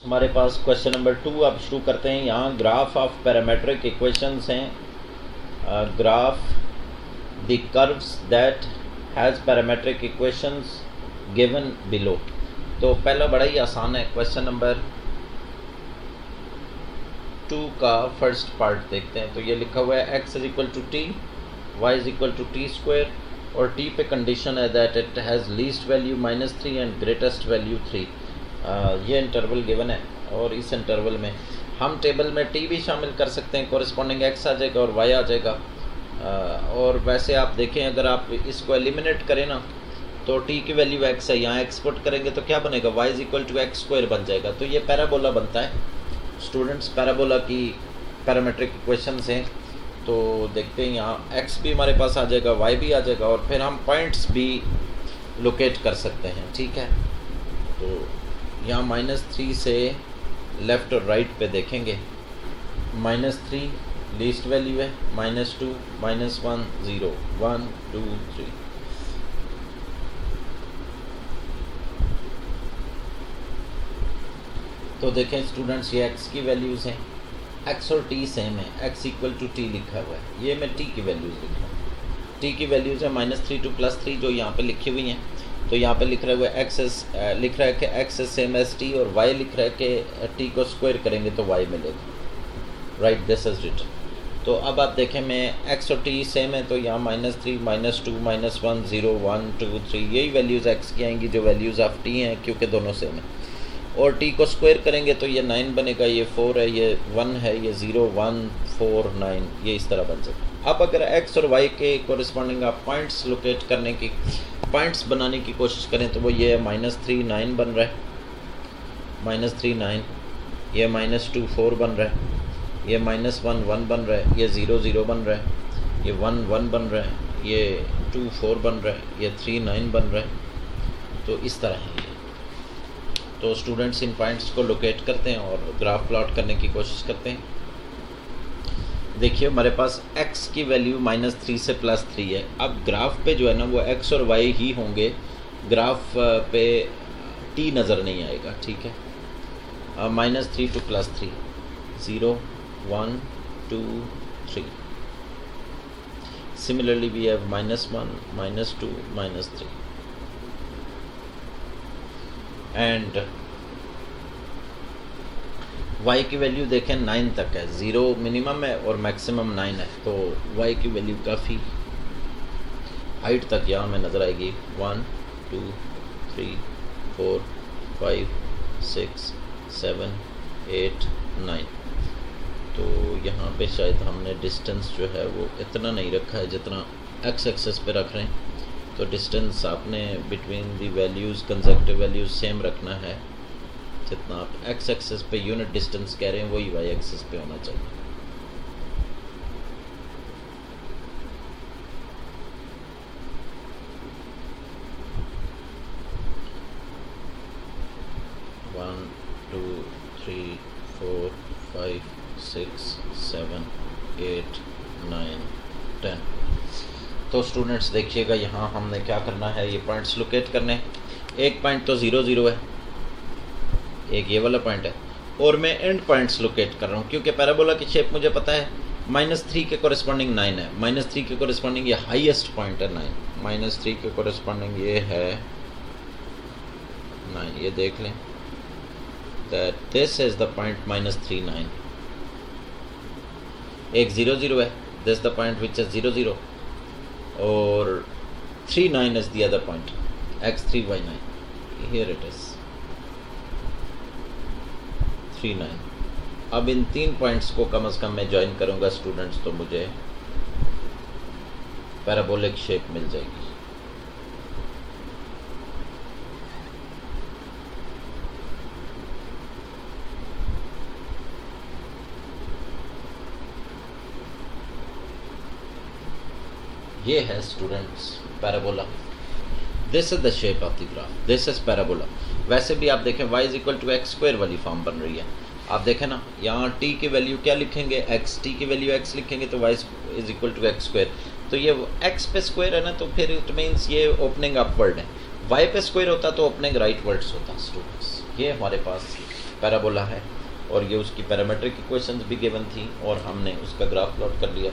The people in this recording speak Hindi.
हमारे पास क्वेश्चन नंबर 2 अब शुरू करते हैं। यहाँ ग्राफ ऑफ पैरामेट्रिक इक्वेशंस हैं। Graph the curves that has parametric equations given below. तो पहला बड़ा ही आसान है, क्वेश्चन नंबर 2 का फर्स्ट पार्ट देखते हैं। तो ये लिखा हुआ है x is equal to t, y is equal to t square, और t पे कंडीशन है that it has least value -3 and greatest value 3। ये इंटरवल गिवन है और इस इंटरवल में हम टेबल में t भी शामिल कर सकते हैं, कॉरस्पॉन्डिंग x आ जाएगा और y आ जाएगा। और वैसे आप देखें, अगर आप इसको एलिमिनेट करें ना तो t की वैल्यू x है, यहाँ x पुट करेंगे तो क्या बनेगा, y is equal to x square बन जाएगा। तो ये पैराबोला बनता है स्टूडेंट्स, पैराबोला की पैरामेट्रिक इक्वेशंस हैं। तो देखते हैं, यहाँ x भी हमारे पास आ जाएगा, y भी आ जाएगा, और फिर हम पॉइंट्स भी लोकेट कर सकते हैं। ठीक है, तो यहाँ -3 से लेफ़्ट और राइट पे देखेंगे। -3 लीस्ट वैल्यू है, -2 -1 0 1 2 3। तो देखें स्टूडेंट्स, ये x की वैल्यूज़ हैं, x और t सेम है, x इक्वल टू t लिखा हुआ है। ये मैं t की वैल्यूज़ लिख रहा हूँ। t की वैल्यूज़ है -3 to +3 जो यहाँ पे लिखी हुई हैं। तो यहाँ पे लिख रहा है वो लिख रहा है कि x सेम एज t, और y लिख रहा है कि t को स्क्वायर करेंगे तो y मिलेगा। Right, this is written. तो अब आप देखें, मैं x और t सेम है, तो यहाँ -3 -2 -1 0 1 2 3 यही वैल्यूज़ x की आएंगी जो वैल्यूज़ ऑफ t हैं, क्योंकि दोनों सेम है। और t को स्क्वायर करेंगे तो ये 9 बनेगा, ये 4 है, ये 1 है, ये 0 1 4 9, ये इस तरह बन सकता। अब अगर x और y के कोरिस्पॉन्डिंग आप पॉइंट्स लोकेट करने की, पॉइंट्स बनाने की कोशिश करें तो वो ये -3 9 बन रहा है, -3 9, ये -2 4 बन रहा है, ये -1 1 बन रहा है, ये 0 0 बन रहा है, ये 1 1 बन रहा है, ये 2 4 बन रहा है, ये 3 9 बन रहा है। तो इस तरह है ये। तो स्टूडेंट्स इन पॉइंट्स को लोकेट करते हैं और ग्राफ प्लॉट करने की कोशिश करते हैं। देखिए हमारे पास x की वैल्यू -3 से +3 है। अब ग्राफ पे जो है ना वो x और y ही होंगे, ग्राफ पे t नज़र नहीं आएगा। ठीक है, -3 to +3 0 1 2 3। Similarly we have -1 -2 -3 and y की वैल्यू देखें 9 तक है, 0 मिनिमम है और मैक्सिमम 9 है। तो y की वैल्यू काफ़ी हाइट तक यहाँ में नज़र आएगी, 1 2 3 4 5 6 7 8 9। तो यहाँ पे शायद हमने डिस्टेंस जो है वो इतना नहीं रखा है जितना x एक्सेस पे रख रहे हैं। तो डिस्टेंस आपने between the values, consecutive values same रखना है। जितना आप x एक्सेस पे यूनिट डिस्टेंस कह रहे हैं वही y एक्सेस पे होना चाहिए। वन 2 3 4 5 6 7 8 9 10। तो स्टूडेंट्स देखिएगा, यहाँ हमने क्या करना है, ये पॉइंट्स लोकेट करने हैं। एक पॉइंट तो 0 0 है, एक ये वाला पॉइंट है, और मैं एंड पॉइंट्स लोकेट कर रहा हूँ क्योंकि पैराबोला की शेप मुझे पता है। -3 के कोरिस्पॉन्डिंग 9 है, -3 के कोरिस्पॉन्डिंग ये हाईएस्ट पॉइंट है 9, -3 के कोरिस्पॉन्डिंग ये है 9। ये देख लें that this is the point -3 9। एक 0 0 है, this the point which is 0 0, और 3 9 is the other point, x3 y 9। Here it is 3 9। अब इन 3 पॉइंट्स को कम से कम मैं ज्वाइन करूंगा स्टूडेंट्स, तो मुझे पैराबोलिक शेप मिल जाएगी। ये है students parabola, this is the shape of the graph, this is parabola. वैसे भी आप देखें y is equal to x square वाली फॉर्म बन रही है। आप देखें ना, यहाँ t की वैल्यू क्या लिखेंगे, x, t की वैल्यू x लिखेंगे तो y is equal to x square. तो ये x पे स्क्वायर है ना, तो फिर इट मीन्स ये ओपनिंग अपवर्ड है। y पे स्क्वायर होता तो ओपनिंग राइट वर्ड्स होता स्टूडेंट्स। ये हमारे पास पैराबोला है और ये उसकी पैरामीट्रिक इक्वेशंस भी गिवन थी और हमने उसका ग्राफ प्लॉट कर लिया।